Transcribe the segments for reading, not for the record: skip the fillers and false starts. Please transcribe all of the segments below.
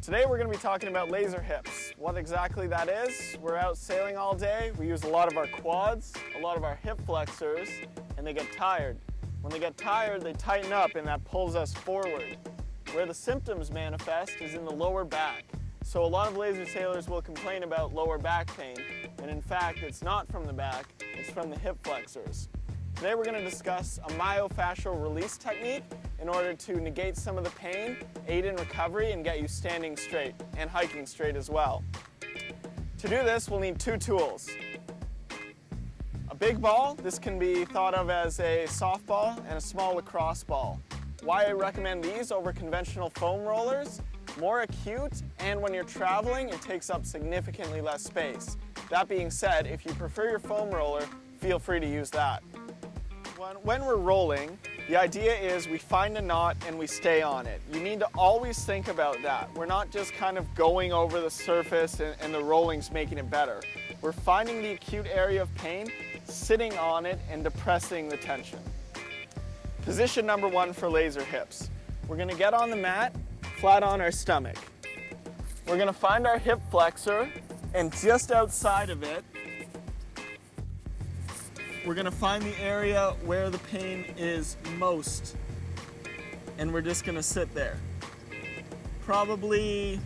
Today we're going to be talking about laser hips. What exactly that is, we're out sailing all day, we use a lot of our quads, a lot of our hip flexors, and they get tired. When they get tired, they tighten up and that pulls us forward. Where the symptoms manifest is in the lower back. So a lot of laser sailors will complain about lower back pain, and in fact it's not from the back, it's from the hip flexors. Today we're going to discuss a myofascial release technique in order to negate some of the pain, aid in recovery, and get you standing straight and hiking straight as well. To do this, we'll need two tools. A big ball, this can be thought of as a softball, and a small lacrosse ball. Why I recommend these over conventional foam rollers? More acute, and when you're traveling, it takes up significantly less space. That being said, if you prefer your foam roller, feel free to use that. When we're rolling, the idea is we find a knot and we stay on it. You need to always think about that. We're not just kind of going over the surface and the rolling's making it better. We're finding the acute area of pain, sitting on it, and depressing the tension. Position number one for laser hips. We're going to get on the mat, flat on our stomach. We're going to find our hip flexor, and just outside of it, we're going to find the area where the pain is most, and we're just going to sit there. Probably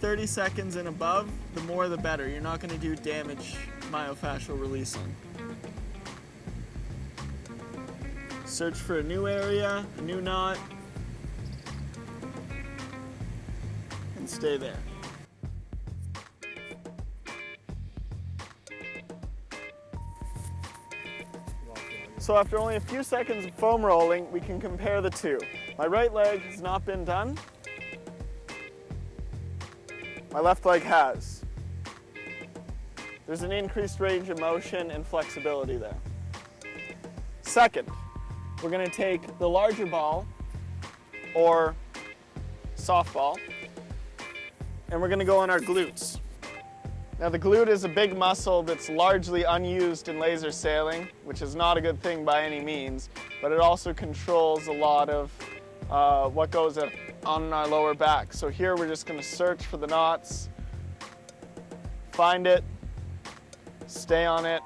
30 seconds and above, the more the better. You're not going to do damage myofascial releasing. Search for a new area, a new knot, and stay there. So after only a few seconds of foam rolling, we can compare the two. My right leg has not been done. My left leg has. There's an increased range of motion and flexibility there. Second, we're going to take the larger ball, or softball, and we're going to go on our glutes. Now the glute is a big muscle that's largely unused in laser sailing, which is not a good thing by any means, but it also controls a lot of what goes on our lower back. So here we're just going to search for the knots, find it, stay on it,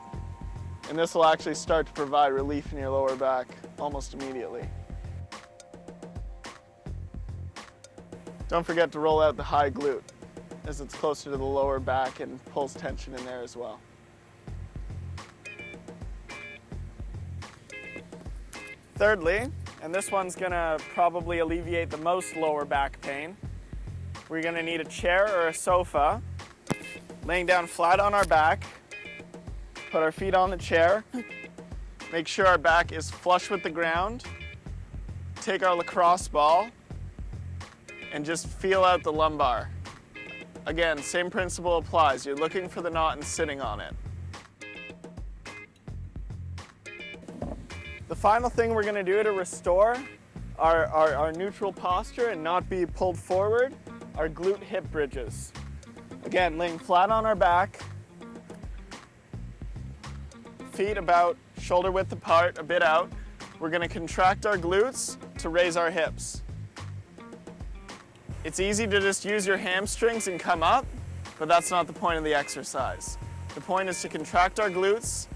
and this will actually start to provide relief in your lower back almost immediately. Don't forget to roll out the high glute, as it's closer to the lower back and pulls tension in there as well. Thirdly, and this one's going to probably alleviate the most lower back pain, we're going to need a chair or a sofa, laying down flat on our back, put our feet on the chair, make sure our back is flush with the ground, take our lacrosse ball, and just feel out the lumbar. Again, same principle applies. You're looking for the knot and sitting on it. The final thing we're going to do to restore our neutral posture and not be pulled forward are glute hip bridges. Again, laying flat on our back, feet about shoulder width apart, a bit out. We're going to contract our glutes to raise our hips. It's easy to just use your hamstrings and come up, but that's not the point of the exercise. The point is to contract our glutes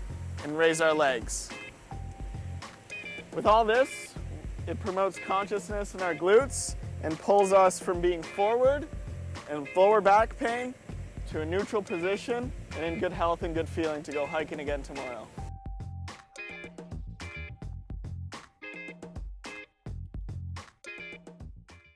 and raise our legs. With all this, it promotes consciousness in our glutes and pulls us from being forward and lower back pain to a neutral position and in good health and good feeling to go hiking again tomorrow.